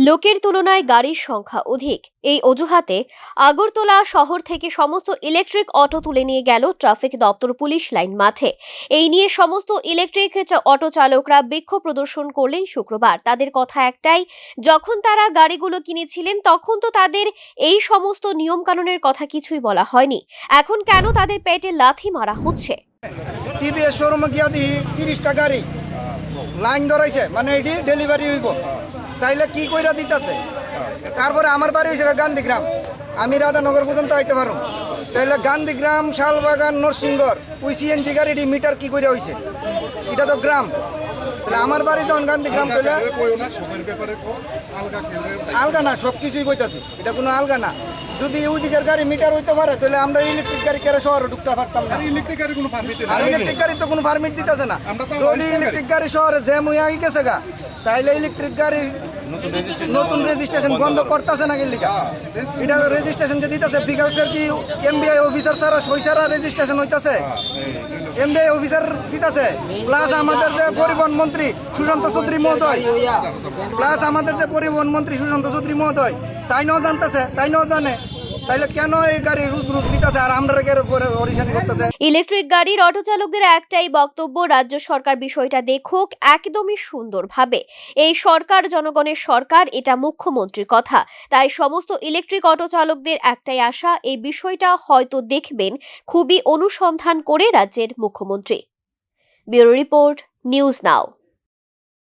লোকের তুলনায় গাড়ির সংখ্যা অধিক, এই অজুহাতে আগরতলা শহর থেকে সমস্ত ইলেকট্রিক অটো তুলে নিয়ে গেল ট্রাফিক দপ্তর পুলিশ লাইন মাঠে। এই নিয়ে সমস্ত ইলেকট্রিক অটো চালকরা বিক্ষোভ প্রদর্শন করলেন শুক্রবার। তাদের কথা একটাই, যখন তারা গাড়িগুলো কিনেছিলেন তখন তো তাদের এই সমস্ত নিয়ম কানুনের কথা কিছুই বলা হয়নি, এখন কেন তাদের পেটে লাথি মারা হচ্ছে? টিভিএস শোরুমে গিয়া দিই 30টা গাড়ি লাইন ধরাইছে, মানে এটি ডেলিভারি হইব, তাইলে কি কইরা দিতেছে। তারপরে আমার বাড়ি হয়েছে গান্ধীগ্রাম, আমি রাধানগর পর্যন্ত আইতে পারো, তাইলে গান্ধীগ্রাম, শালবাগান, নরসিংগড় ওই সিএনজি গাড়িটি মিটার কি করে হয়েছে? এটা তো গ্রাম, তাহলে আমার বাড়ি যখন গান্ধীগ্রাম, তাহলে আলগা না, সব কিছুই কইতাছি, এটা কোনো আলগা না। যদি ওইদিকের গাড়ি মিটার হইতে পারে তাহলে আমরা ইলেকট্রিক গাড়ি কেন শহরে ঢুকতে পারতাম না। ইলেকট্রিক গাড়ি তো কোনো পারমিট দিতেছে না। যদি ইলেকট্রিক গাড়ি শহরে জ্যাম হয়ে গেছে গা, তাইলে ইলেকট্রিক গাড়ির নতুন রেজিস্ট্রেশন বন্ধ করতেছে না গেলিকা। এটা রেজিস্ট্রেশন যে দিতেছে বিকালসের কি এমবিআই অফিসার ছাড়া সই ছাড়া রেজিস্ট্রেশন হইতেছে, এমবিআই অফিসার দিতেছে। প্লাস আমাদের যে পরিবহন মন্ত্রী সুশান্ত চৌধুরী মহোদয়, সুশান্ত চৌধুরী মহোদয় তাই নাও জানতেছে, তাই নাও জানে, তাইলে কেন এই গাড়ি রুজ দিতেছে আর আমরা পরিশানি করতেছে। ইলেকট্রিক গাড়ির অটো চালকদের একটাই বক্তব্য, রাজ্য সরকার বিষয়টা দেখুক একদমই সুন্দরভাবে। এই সরকার জনগণের সরকার, এটা মুখ্যমন্ত্রীর কথা। তাই সমস্ত ইলেকট্রিক অটো চালকদের একটাই আশা, এই বিষয়টা হয়তো দেখবেন খুবই অনুসন্ধান করে রাজ্যের মুখ্যমন্ত্রী। Bureau report, news now.